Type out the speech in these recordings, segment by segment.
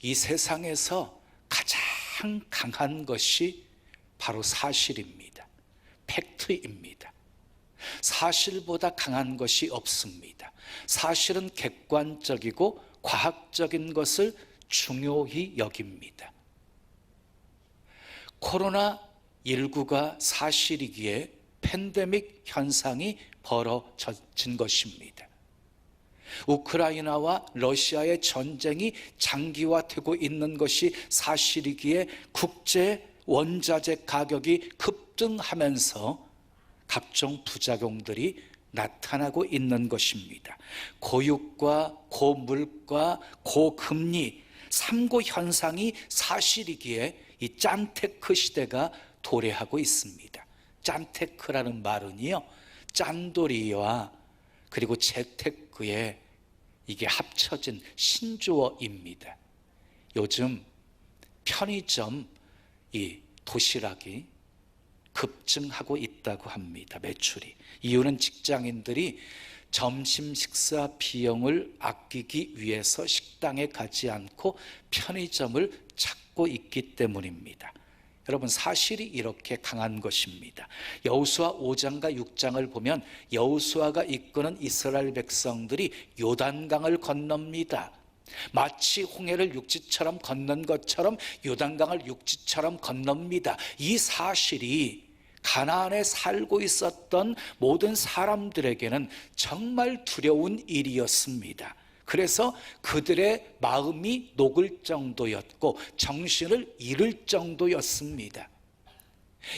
이 세상에서 가장 강한 것이 바로 사실입니다. 팩트입니다. 사실보다 강한 것이 없습니다. 사실은 객관적이고 과학적인 것을 중요히 여깁니다. 코로나19가 사실이기에 팬데믹 현상이 벌어진 것입니다. 우크라이나와 러시아의 전쟁이 장기화되고 있는 것이 사실이기에 국제 원자재 가격이 급등하면서 각종 부작용들이 나타나고 있는 것입니다. 고유가, 고물가, 고금리, 3고 현상이 사실이기에 이 짠테크 시대가 도래하고 있습니다. 짠테크라는 말은요, 짠돌이와 그리고 재테크의 이게 합쳐진 신조어입니다. 요즘 편의점 이 도시락이 급증하고 있다고 합니다. 매출이. 이유는 직장인들이 점심 식사 비용을 아끼기 위해서 식당에 가지 않고 편의점을 찾고 있기 때문입니다. 여러분, 사실이 이렇게 강한 것입니다. 여호수아 5장과 6장을 보면 여호수아가 이끄는 이스라엘 백성들이 요단강을 건넙니다. 마치 홍해를 육지처럼 건넌 것처럼 요단강을 육지처럼 건넙니다. 이 사실이 가나안에 살고 있었던 모든 사람들에게는 정말 두려운 일이었습니다. 그래서 그들의 마음이 녹을 정도였고 정신을 잃을 정도였습니다.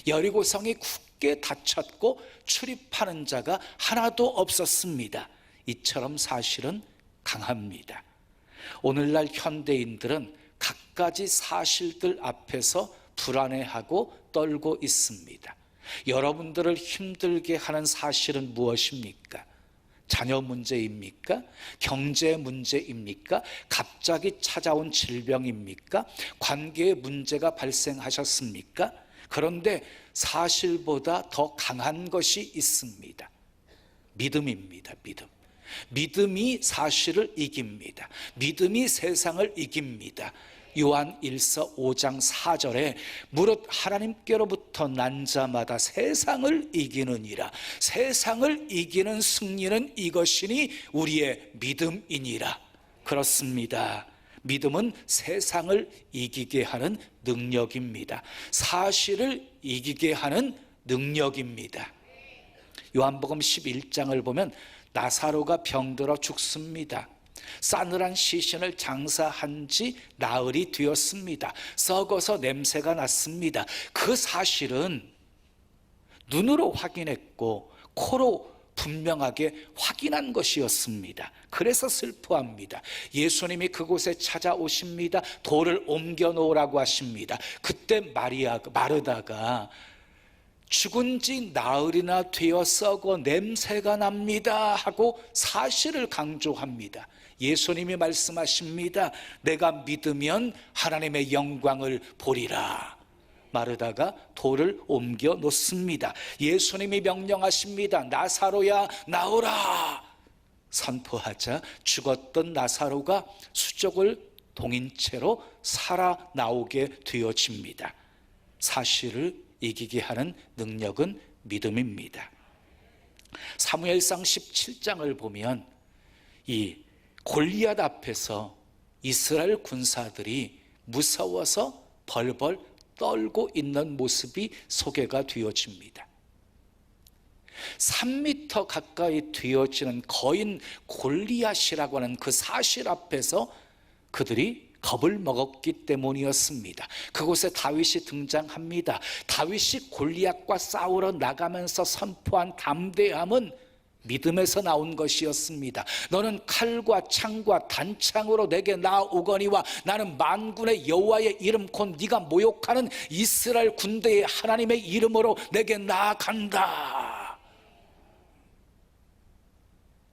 여리고성이 굳게 닫혔고 출입하는 자가 하나도 없었습니다. 이처럼 사실은 강합니다. 오늘날 현대인들은 갖가지 사실들 앞에서 불안해하고 떨고 있습니다. 여러분들을 힘들게 하는 사실은 무엇입니까? 자녀 문제입니까? 경제 문제입니까? 갑자기 찾아온 질병입니까? 관계에 문제가 발생하셨습니까? 그런데 사실보다 더 강한 것이 있습니다. 믿음입니다. 믿음. 믿음이 사실을 이깁니다. 믿음이 세상을 이깁니다. 요한 1서 5장 4절에 무릇 하나님께로부터 난 자마다 세상을 이기느니라. 세상을 이기는 승리는 이것이니 우리의 믿음이니라. 그렇습니다. 믿음은 세상을 이기게 하는 능력입니다. 사실을 이기게 하는 능력입니다. 요한복음 11장을 보면 나사로가 병들어 죽습니다. 싸늘한 시신을 장사한 지 나흘이 되었습니다. 썩어서 냄새가 났습니다. 그 사실은 눈으로 확인했고 코로 분명하게 확인한 것이었습니다. 그래서 슬퍼합니다. 예수님이 그곳에 찾아오십니다. 돌을 옮겨 놓으라고 하십니다. 그때 마르다가 죽은 지 나흘이나 되어 썩어 냄새가 납니다 하고 사실을 강조합니다. 예수님이 말씀하십니다. 내가 믿으면 하나님의 영광을 보리라. 마르다가 돌을 옮겨 놓습니다. 예수님이 명령하십니다. 나사로야 나오라. 선포하자 죽었던 나사로가 수족을 동인 채로 살아나오게 되어집니다. 사실을 이기게 하는 능력은 믿음입니다. 사무엘상 17장을 보면 이 골리앗 앞에서 이스라엘 군사들이 무서워서 벌벌 떨고 있는 모습이 소개가 되어집니다. 3m 가까이 되어지는 거인 골리앗이라고 하는 그 사실 앞에서 그들이 겁을 먹었기 때문이었습니다. 그곳에 다윗이 등장합니다. 다윗이 골리앗과 싸우러 나가면서 선포한 담대함은 믿음에서 나온 것이었습니다. 너는 칼과 창과 단창으로 내게 나오거니와 나는 만군의 여호와의 이름 곧 네가 모욕하는 이스라엘 군대의 하나님의 이름으로 내게 나아간다.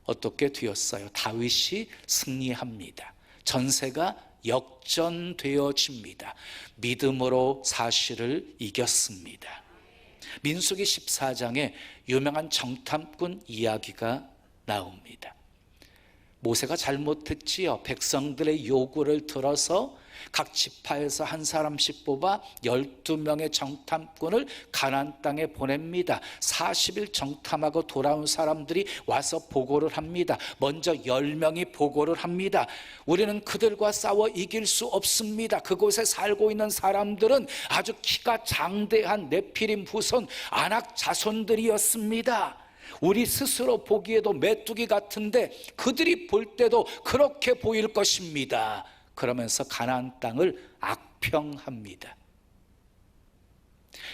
어떻게 되었어요? 다윗이 승리합니다. 전세가 역전되어집니다. 믿음으로 사실을 이겼습니다. 민수기 14장에 유명한 정탐꾼 이야기가 나옵니다. 모세가 잘못했지요. 백성들의 요구를 들어서 각 지파에서 한 사람씩 뽑아 12명의 정탐꾼을 가나안 땅에 보냅니다. 40일 정탐하고 돌아온 사람들이 와서 보고를 합니다. 먼저 10명이 보고를 합니다. 우리는 그들과 싸워 이길 수 없습니다. 그곳에 살고 있는 사람들은 아주 키가 장대한 네피림 후손 아낙 자손들이었습니다. 우리 스스로 보기에도 메뚜기 같은데 그들이 볼 때도 그렇게 보일 것입니다. 그러면서 가나안 땅을 악평합니다.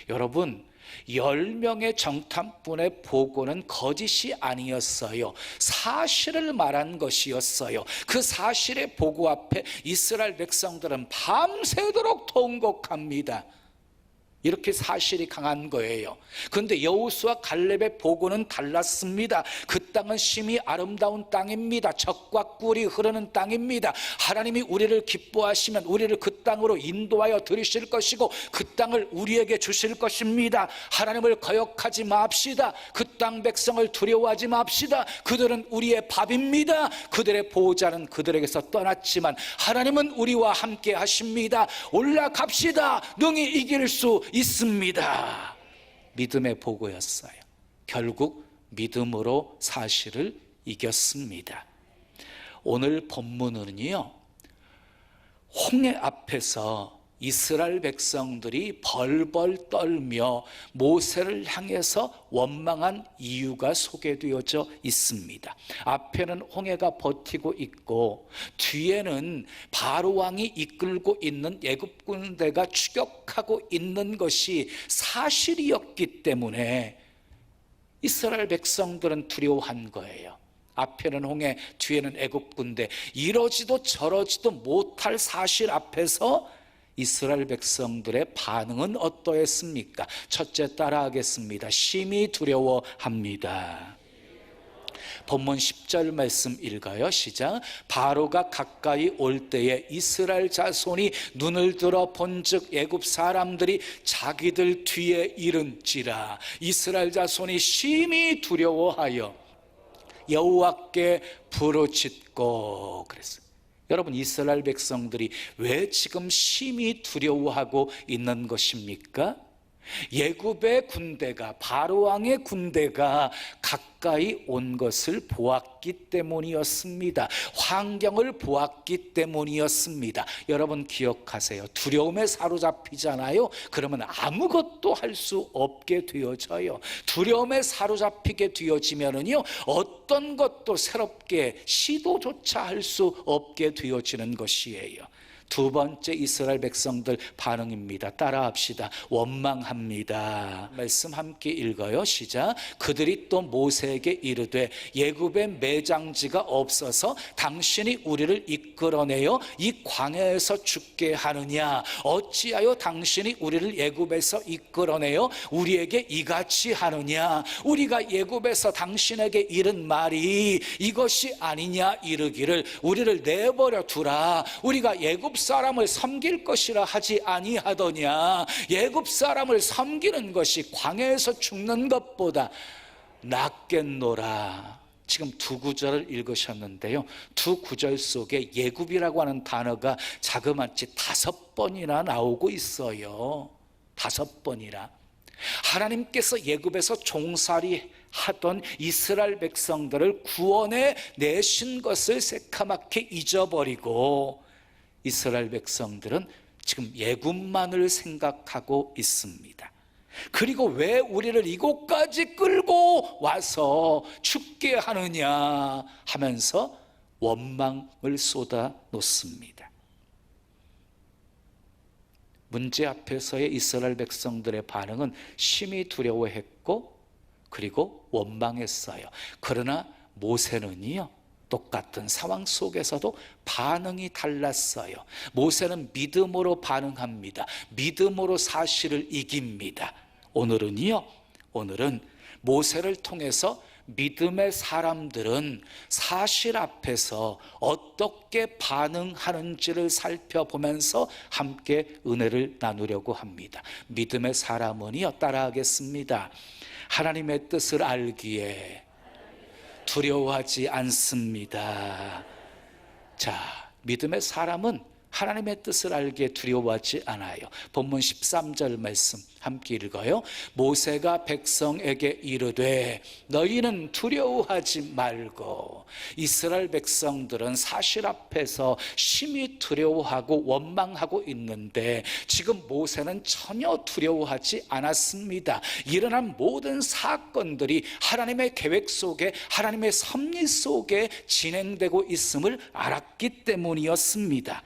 여러분, 10명의 정탐꾼의 보고는 거짓이 아니었어요. 사실을 말한 것이었어요. 그 사실의 보고 앞에 이스라엘 백성들은 밤새도록 통곡합니다. 이렇게 사실이 강한 거예요. 그런데 여호수아 갈렙의 보고는 달랐습니다. 그 땅은 심히 아름다운 땅입니다. 젖과 꿀이 흐르는 땅입니다. 하나님이 우리를 기뻐하시면 우리를 그 땅으로 인도하여 들이실 것이고 그 땅을 우리에게 주실 것입니다. 하나님을 거역하지 맙시다. 그 땅 백성을 두려워하지 맙시다. 그들은 우리의 밥입니다. 그들의 보호자는 그들에게서 떠났지만 하나님은 우리와 함께 하십니다. 올라갑시다. 능히 이길 수 있습니다. 믿음의 보고였어요. 결국 믿음으로 사실을 이겼습니다. 오늘 본문은요, 홍해 앞에서 이스라엘 백성들이 벌벌 떨며 모세를 향해서 원망한 이유가 소개되어져 있습니다. 앞에는 홍해가 버티고 있고 뒤에는 바로 왕이 이끌고 있는 애굽 군대가 추격하고 있는 것이 사실이었기 때문에 이스라엘 백성들은 두려워한 거예요. 앞에는 홍해, 뒤에는 애굽 군대. 이러지도 저러지도 못할 사실 앞에서 이스라엘 백성들의 반응은 어떠했습니까? 첫째, 따라하겠습니다. 심히 두려워합니다. 본문 10절 말씀 읽어요. 시작. 바로가 가까이 올 때에 이스라엘 자손이 눈을 들어 본즉 애굽 사람들이 자기들 뒤에 이른지라. 이스라엘 자손이 심히 두려워하여 여호와께 부르짖고 그랬어요. 여러분, 이스라엘 백성들이 왜 지금 심히 두려워하고 있는 것입니까? 애굽의 군대가, 바로 왕의 군대가 가까이 온 것을 보았기 때문이었습니다. 환경을 보았기 때문이었습니다. 여러분 기억하세요. 두려움에 사로잡히잖아요. 그러면 아무것도 할 수 없게 되어져요. 두려움에 사로잡히게 되어지면은요, 어떤 것도 새롭게 시도조차 할 수 없게 되어지는 것이에요. 두 번째, 이스라엘 백성들 반응입니다. 따라합시다. 원망합니다. 말씀 함께 읽어요. 시작. 그들이 또 모세에게 이르되 애굽에 매장지가 없어서 당신이 우리를 이끌어내어 이 광야에서 죽게 하느냐? 어찌하여 당신이 우리를 애굽에서 이끌어내어 우리에게 이같이 하느냐? 우리가 애굽에서 당신에게 이른 말이 이것이 아니냐? 이르기를 우리를 내버려 두라. 우리가 애굽 사람을 섬길 것이라 하지 아니하더냐? 애굽 사람을 섬기는 것이 광야에서 죽는 것보다 낫겠노라. 지금 두 구절을 읽으셨는데요, 두 구절 속에 애굽이라고 하는 단어가 자그마치 5번이나 나오고 있어요. 5번이나. 하나님께서 애굽에서 종살이 하던 이스라엘 백성들을 구원해 내신 것을 새카맣게 잊어버리고 이스라엘 백성들은 지금 애굽만을 생각하고 있습니다. 그리고 왜 우리를 이곳까지 끌고 와서 죽게 하느냐 하면서 원망을 쏟아 놓습니다. 문제 앞에서의 이스라엘 백성들의 반응은 심히 두려워했고 그리고 원망했어요. 그러나 모세는요, 똑같은 상황 속에서도 반응이 달랐어요. 모세는 믿음으로 반응합니다. 믿음으로 사실을 이깁니다. 오늘은 모세를 통해서 믿음의 사람들은 사실 앞에서 어떻게 반응하는지를 살펴보면서 함께 은혜를 나누려고 합니다. 믿음의 사람은요, 따라하겠습니다. 하나님의 뜻을 알기에 두려워하지 않습니다. 자, 믿음의 사람은 하나님의 뜻을 알기에 두려워하지 않아요. 본문 13절 말씀 함께 읽어요. 모세가 백성에게 이르되 너희는 두려워하지 말고. 이스라엘 백성들은 사실 앞에서 심히 두려워하고 원망하고 있는데 지금 모세는 전혀 두려워하지 않았습니다. 일어난 모든 사건들이 하나님의 계획 속에, 하나님의 섭리 속에 진행되고 있음을 알았기 때문이었습니다.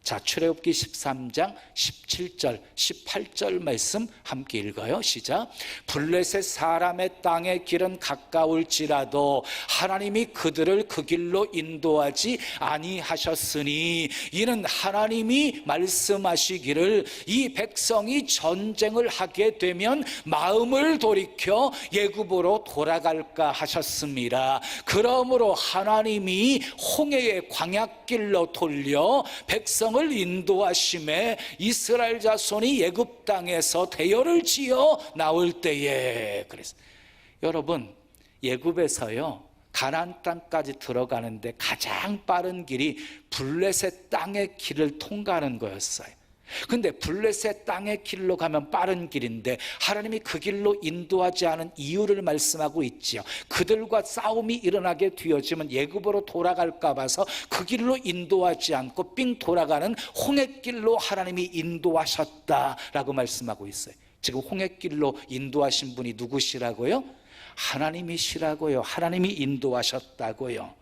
자, 출애굽기 13장 17절 18절 말씀 함께 읽어요. 시작. 블레셋 사람의 땅의 길은 가까울지라도 하나님이 그들을 그 길로 인도하지 아니하셨으니 이는 하나님이 말씀하시기를 이 백성이 전쟁을 하게 되면 마음을 돌이켜 애굽으로 돌아갈까 하셨습니다. 그러므로 하나님이 홍해의 광야길로 돌려 백성을 인도하심에 이스라엘 자손이 애굽 땅에서 대열을 지어 나올 때에, 그래서 여러분, 애굽에서요 가나안 땅까지 들어가는데 가장 빠른 길이 블레셋 땅의 길을 통과하는 거였어요. 근데 블레셋 땅의 길로 가면 빠른 길인데 하나님이 그 길로 인도하지 않은 이유를 말씀하고 있지요. 그들과 싸움이 일어나게 되어지면 애굽으로 돌아갈까 봐서 그 길로 인도하지 않고 삥 돌아가는 홍해길로 하나님이 인도하셨다라고 말씀하고 있어요. 지금 홍해길로 인도하신 분이 누구시라고요? 하나님이시라고요. 하나님이 인도하셨다고요.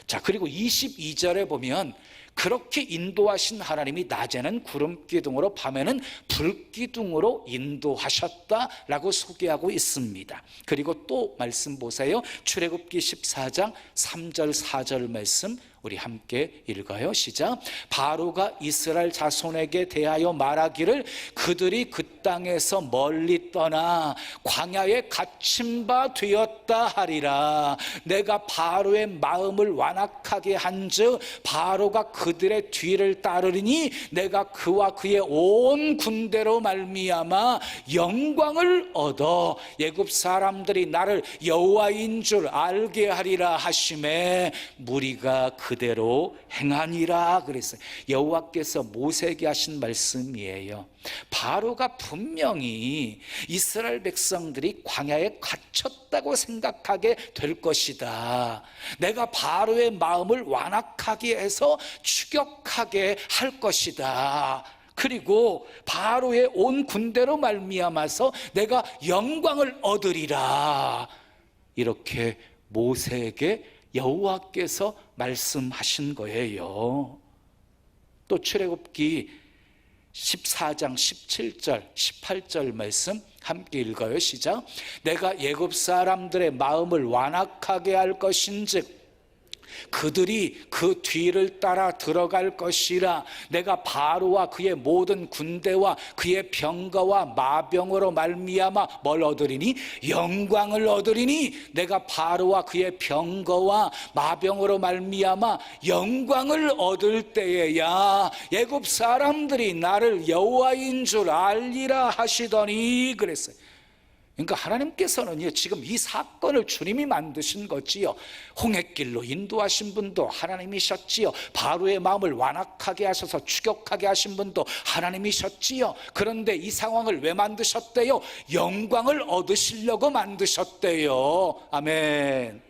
자, 그리고 22절에 보면 그렇게 인도하신 하나님이 낮에는 구름 기둥으로 밤에는 불 기둥으로 인도하셨다라고 소개하고 있습니다. 그리고 또 말씀 보세요. 출애굽기 14장 3절 4절 말씀 우리 함께 읽어요. 시작. 바로가 이스라엘 자손에게 대하여 말하기를 그들이 그 땅에서 멀리 떠나 광야에 갇힌 바 되었다 하리라. 내가 바로의 마음을 완악하게 한즉 바로가 그들의 뒤를 따르리니 내가 그와 그의 온 군대로 말미암아 영광을 얻어 애굽 사람들이 나를 여호와인 줄 알게 하리라 하시매 무리가 그대로 행하니라 그랬어요. 여호와께서 모세에게 하신 말씀이에요. 바로가 분명히 이스라엘 백성들이 광야에 갇혔다고 생각하게 될 것이다. 내가 바로의 마음을 완악하게 해서 추격하게 할 것이다. 그리고 바로의 온 군대로 말미암아서 내가 영광을 얻으리라. 이렇게 모세에게 여호와께서 말씀하신 거예요. 또 출애굽기 14장 17절 18절 말씀 함께 읽어요. 시작. 내가 애굽 사람들의 마음을 완악하게 할 것인즉 그들이 그 뒤를 따라 들어갈 것이라. 내가 바로와 그의 모든 군대와 그의 병거와 마병으로 말미암아 뭘 얻으리니? 영광을 얻으리니 내가 바로와 그의 병거와 마병으로 말미암아 영광을 얻을 때에야 애굽 사람들이 나를 여호와인 줄 알리라 하시더니 그랬어요. 그러니까 하나님께서는 지금 이 사건을 주님이 만드신 거지요. 홍해길로 인도하신 분도 하나님이셨지요. 바로의 마음을 완악하게 하셔서 추격하게 하신 분도 하나님이셨지요. 그런데 이 상황을 왜 만드셨대요? 영광을 얻으시려고 만드셨대요. 아멘.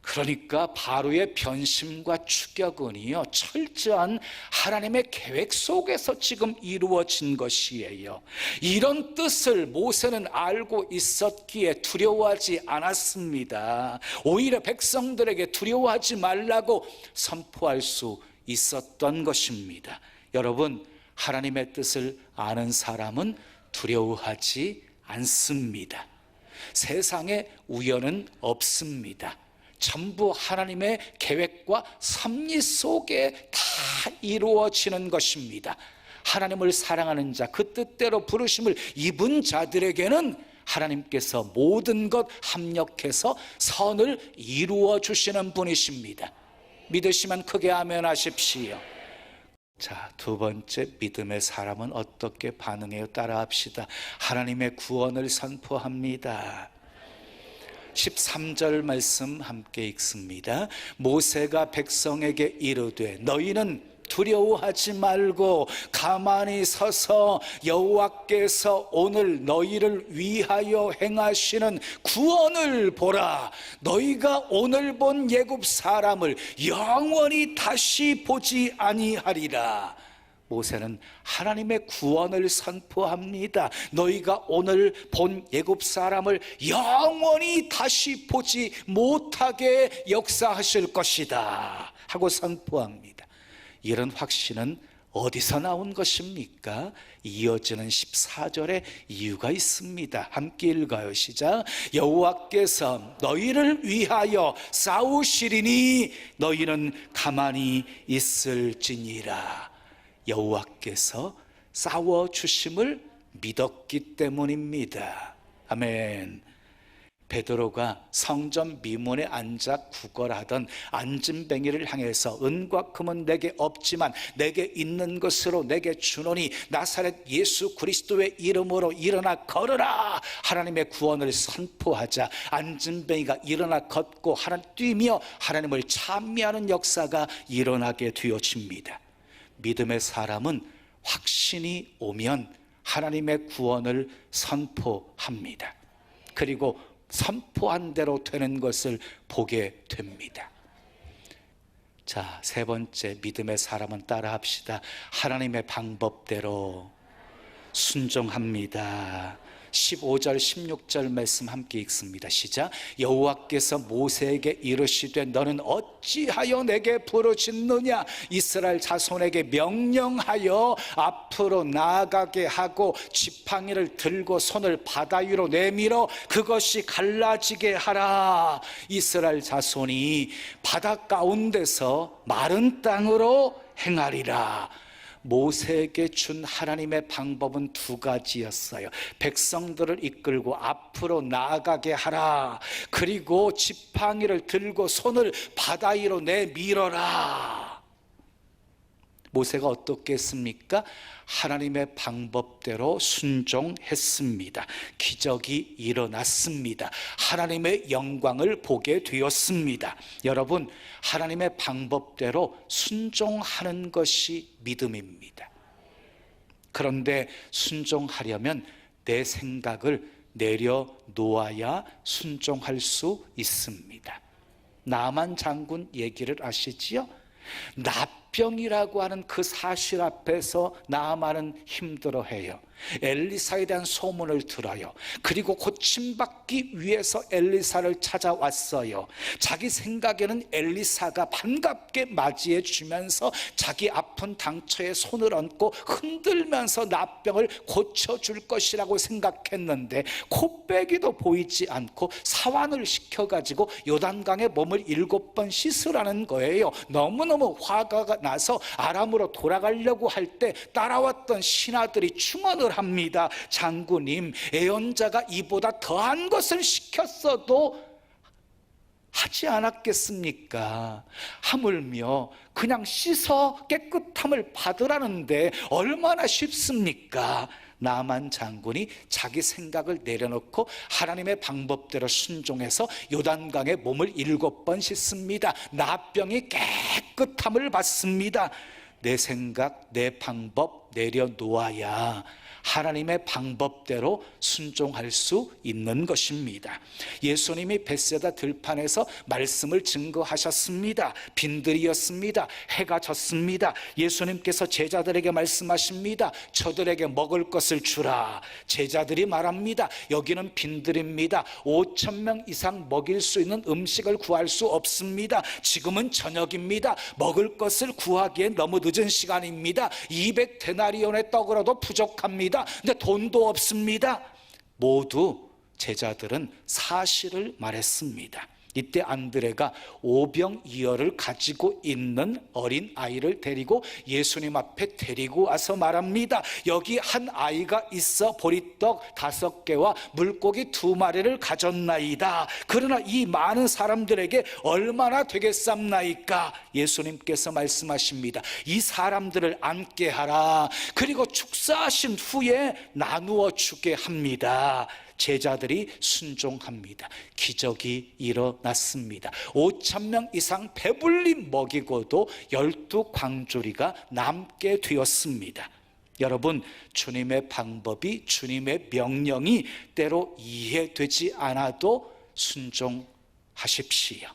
그러니까 바로의 변심과 추격은요 철저한 하나님의 계획 속에서 지금 이루어진 것이에요. 이런 뜻을 모세는 알고 있었기에 두려워하지 않았습니다. 오히려 백성들에게 두려워하지 말라고 선포할 수 있었던 것입니다. 여러분, 하나님의 뜻을 아는 사람은 두려워하지 않습니다. 세상에 우연은 없습니다. 전부 하나님의 계획과 섭리 속에 다 이루어지는 것입니다. 하나님을 사랑하는 자, 그 뜻대로 부르심을 입은 자들에게는 하나님께서 모든 것 합력해서 선을 이루어 주시는 분이십니다. 믿으시면 크게 아멘 하십시오. 자, 두 번째, 믿음의 사람은 어떻게 반응해요? 따라합시다. 하나님의 구원을 선포합니다. 13절 말씀 함께 읽습니다. 모세가 백성에게 이르되 너희는 두려워하지 말고 가만히 서서 여호와께서 오늘 너희를 위하여 행하시는 구원을 보라. 너희가 오늘 본 애굽 사람을 영원히 다시 보지 아니하리라. 모세는 하나님의 구원을 선포합니다. 너희가 오늘 본 애굽 사람을 영원히 다시 보지 못하게 역사하실 것이다 하고 선포합니다. 이런 확신은 어디서 나온 것입니까? 이어지는 14절에 이유가 있습니다. 함께 읽어요. 시작. 여호와께서 너희를 위하여 싸우시리니 너희는 가만히 있을지니라. 여호와께서 싸워주심을 믿었기 때문입니다. 아멘. 베드로가 성전 미문에 앉아 구걸하던 안진뱅이를 향해서 은과 금은 내게 없지만 내게 있는 것으로 내게 주노니 나사렛 예수 그리스도의 이름으로 일어나 걸으라. 하나님의 구원을 선포하자 안진뱅이가 일어나 걷고 뛰며 하나님을 찬미하는 역사가 일어나게 되어집니다. 믿음의 사람은 확신이 오면 하나님의 구원을 선포합니다. 그리고 선포한 대로 되는 것을 보게 됩니다. 자, 세 번째, 믿음의 사람은 따라합시다. 하나님의 방법대로 순종합니다. 15절 16절 말씀 함께 읽습니다. 시작. 여호와께서 모세에게 이르시되 너는 어찌하여 내게 부르짖느냐. 이스라엘 자손에게 명령하여 앞으로 나아가게 하고 지팡이를 들고 손을 바다 위로 내밀어 그것이 갈라지게 하라. 이스라엘 자손이 바다 가운데서 마른 땅으로 행하리라. 모세에게 준 하나님의 방법은 두 가지였어요. 백성들을 이끌고 앞으로 나아가게 하라. 그리고 지팡이를 들고 손을 바다 위로 내밀어라. 모세가 어떻게 했습니까? 하나님의 방법대로 순종했습니다. 기적이 일어났습니다. 하나님의 영광을 보게 되었습니다. 여러분, 하나님의 방법대로 순종하는 것이 믿음입니다. 그런데 순종하려면 내 생각을 내려놓아야 순종할 수 있습니다. 나만 장군 얘기를 아시지요? 나병이라고 하는 그 사실 앞에서 나아만은 힘들어해요. 엘리사에 대한 소문을 들어요. 그리고 고침받기 위해서 엘리사를 찾아왔어요. 자기 생각에는 엘리사가 반갑게 맞이해 주면서 자기 아픈 당처에 손을 얹고 흔들면서 나병을 고쳐줄 것이라고 생각했는데 코빼기도 보이지 않고 사환을 시켜가지고 요단강에 몸을 7번 씻으라는 거예요. 너무너무 화가 나서 아람으로 돌아가려고 할 때 따라왔던 신하들이 충언을 합니다. 장군님, 애언자가 이보다 더한 것을 시켰어도 하지 않았겠습니까? 하물며 그냥 씻어 깨끗함을 받으라는데 얼마나 쉽습니까? 나만 장군이 자기 생각을 내려놓고 하나님의 방법대로 순종해서 요단강에 몸을 7번 씻습니다. 나병이 깨끗함을 받습니다. 내 생각, 내 방법 내려놓아야 하나님의 방법대로 순종할 수 있는 것입니다. 예수님이 벳세다 들판에서 말씀을 증거하셨습니다. 빈들이었습니다. 해가 졌습니다. 예수님께서 제자들에게 말씀하십니다. 저들에게 먹을 것을 주라. 제자들이 말합니다. 여기는 빈들입니다. 5,000명 이상 먹일 수 있는 음식을 구할 수 없습니다. 지금은 저녁입니다. 먹을 것을 구하기엔 너무 늦은 시간입니다. 200데나리온의 떡으로도 부족합니다. 근데 돈도 없습니다. 모두 제자들은 사실을 말했습니다. 이때 안드레가 오병이어를 가지고 있는 어린 아이를 데리고 예수님 앞에 데리고 와서 말합니다. 여기 한 아이가 있어 보리떡 5개와 물고기 2마리를 가졌나이다. 그러나 이 많은 사람들에게 얼마나 되겠삼나이까? 예수님께서 말씀하십니다. 이 사람들을 앉게 하라. 그리고 축사하신 후에 나누어 주게 합니다. 제자들이 순종합니다. 기적이 일어났습니다. 5,000명 이상 배불리 먹이고도 12광주리가 남게 되었습니다. 여러분, 주님의 방법이, 주님의 명령이 때로 이해되지 않아도 순종하십시오.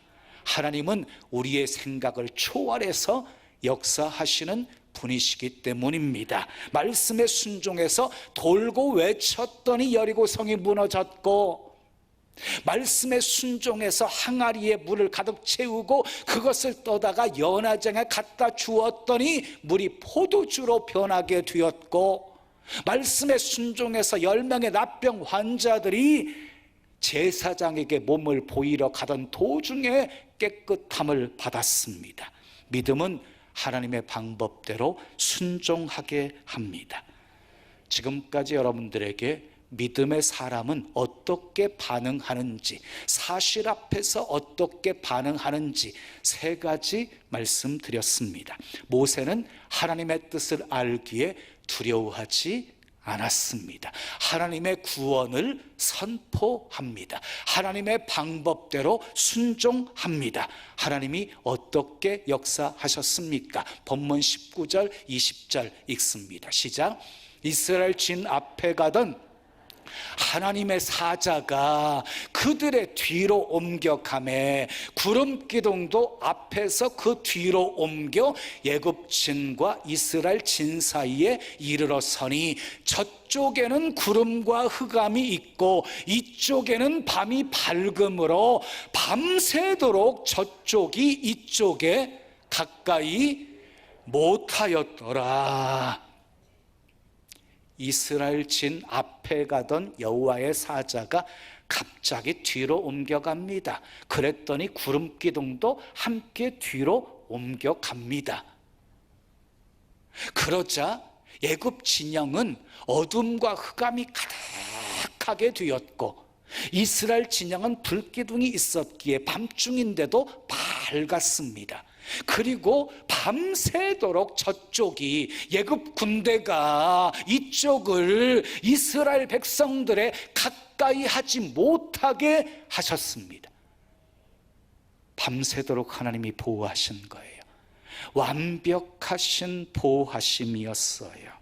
하나님은 우리의 생각을 초월해서 역사하시는 분이시기 때문입니다. 말씀에 순종해서 돌고 외쳤더니 여리고성이 무너졌고, 말씀에 순종해서 항아리에 물을 가득 채우고 그것을 떠다가 연화장에 갖다 주었더니 물이 포도주로 변하게 되었고, 말씀에 순종해서 10명의 납병 환자들이 제사장에게 몸을 보이러 가던 도중에 깨끗함을 받았습니다. 믿음은 하나님의 방법대로 순종하게 합니다. 지금까지 여러분들에게 믿음의 사람은 어떻게 반응하는지, 사실 앞에서 어떻게 반응하는지 3가지 말씀드렸습니다. 모세는 하나님의 뜻을 알기에 두려워하지 않았습니다. 하나님의 구원을 선포합니다. 하나님의 방법대로 순종합니다. 하나님이 어떻게 역사하셨습니까? 본문 19절 20절 읽습니다. 시작. 이스라엘 진 앞에 가던 하나님의 사자가 그들의 뒤로 옮겨가매 구름 기둥도 앞에서 그 뒤로 옮겨 애굽진과 이스라엘 진 사이에 이르러 서니 저쪽에는 구름과 흑암이 있고 이쪽에는 밤이 밝음으로 밤새도록 저쪽이 이쪽에 가까이 못하였더라. 이스라엘 진 앞에 가던 여호와의 사자가 갑자기 뒤로 옮겨갑니다. 그랬더니 구름 기둥도 함께 뒤로 옮겨갑니다. 그러자 애굽 진영은 어둠과 흑암이 가득하게 되었고, 이스라엘 진영은 불기둥이 있었기에 밤중인데도 밝았습니다. 그리고 밤새도록 저쪽이 애굽 군대가 이쪽을 이스라엘 백성들의 가까이 하지 못하게 하셨습니다. 밤새도록 하나님이 보호하신 거예요. 완벽하신 보호하심이었어요.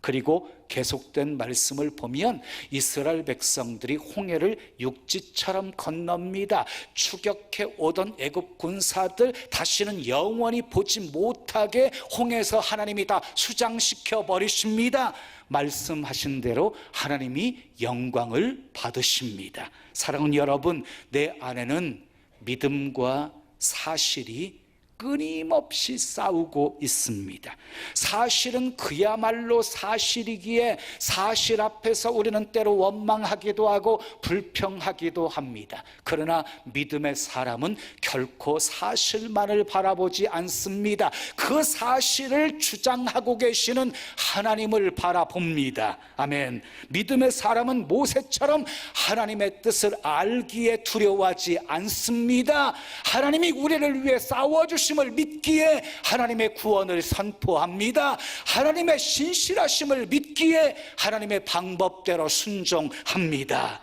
그리고 계속된 말씀을 보면 이스라엘 백성들이 홍해를 육지처럼 건넙니다. 추격해 오던 애굽 군사들 다시는 영원히 보지 못하게 홍해에서 하나님이 다 수장시켜 버리십니다. 말씀하신 대로 하나님이 영광을 받으십니다. 사랑하는 여러분, 내 안에는 믿음과 사실이 끊임없이 싸우고 있습니다. 사실은 그야말로 사실이기에 사실 앞에서 우리는 때로 원망하기도 하고 불평하기도 합니다. 그러나 믿음의 사람은 결코 사실만을 바라보지 않습니다. 그 사실을 주장하고 계시는 하나님을 바라봅니다. 아멘. 믿음의 사람은 모세처럼 하나님의 뜻을 알기에 두려워하지 않습니다. 하나님이 우리를 위해 싸워주신 을 믿기에 하나님의 구원을 선포합니다. 하나님의 신실하심을 믿기에 하나님의 방법대로 순종합니다.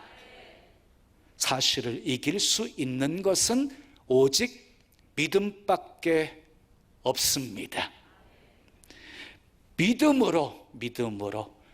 사실을 이길 수 있는 것은 오직 믿음밖에 없습니다. 믿음으로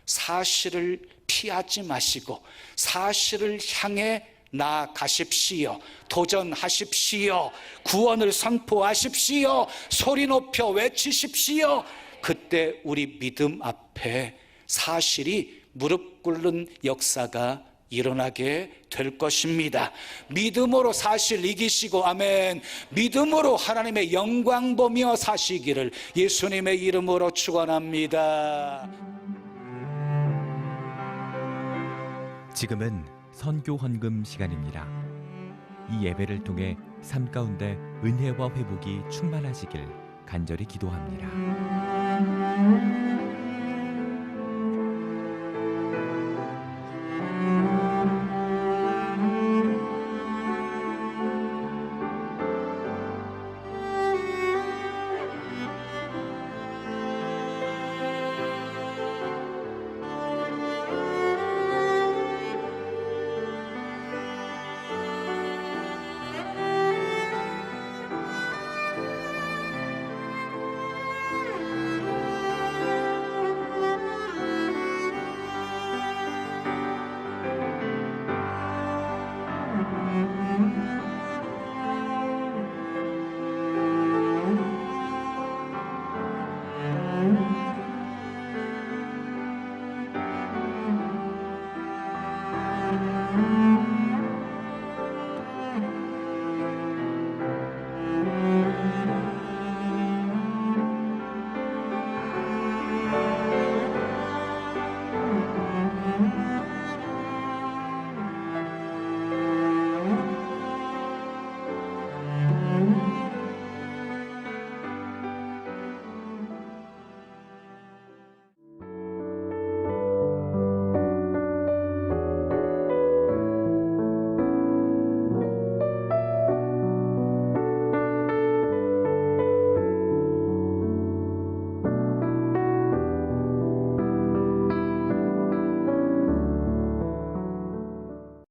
사실을 피하지 마시고 사실을 향해 나아가십시오. 도전하십시오. 구원을 선포하십시오. 소리 높여 외치십시오. 그때 우리 믿음 앞에 사실이 무릎 꿇는 역사가 일어나게 될 것입니다. 믿음으로 사실 이기시고, 아멘. 믿음으로 하나님의 영광 보며 사시기를 예수님의 이름으로 축원합니다. 지금은 선교 헌금 시간입니다. 이 예배를 통해 삶 가운데 은혜와 회복이 충만하시길 간절히 기도합니다.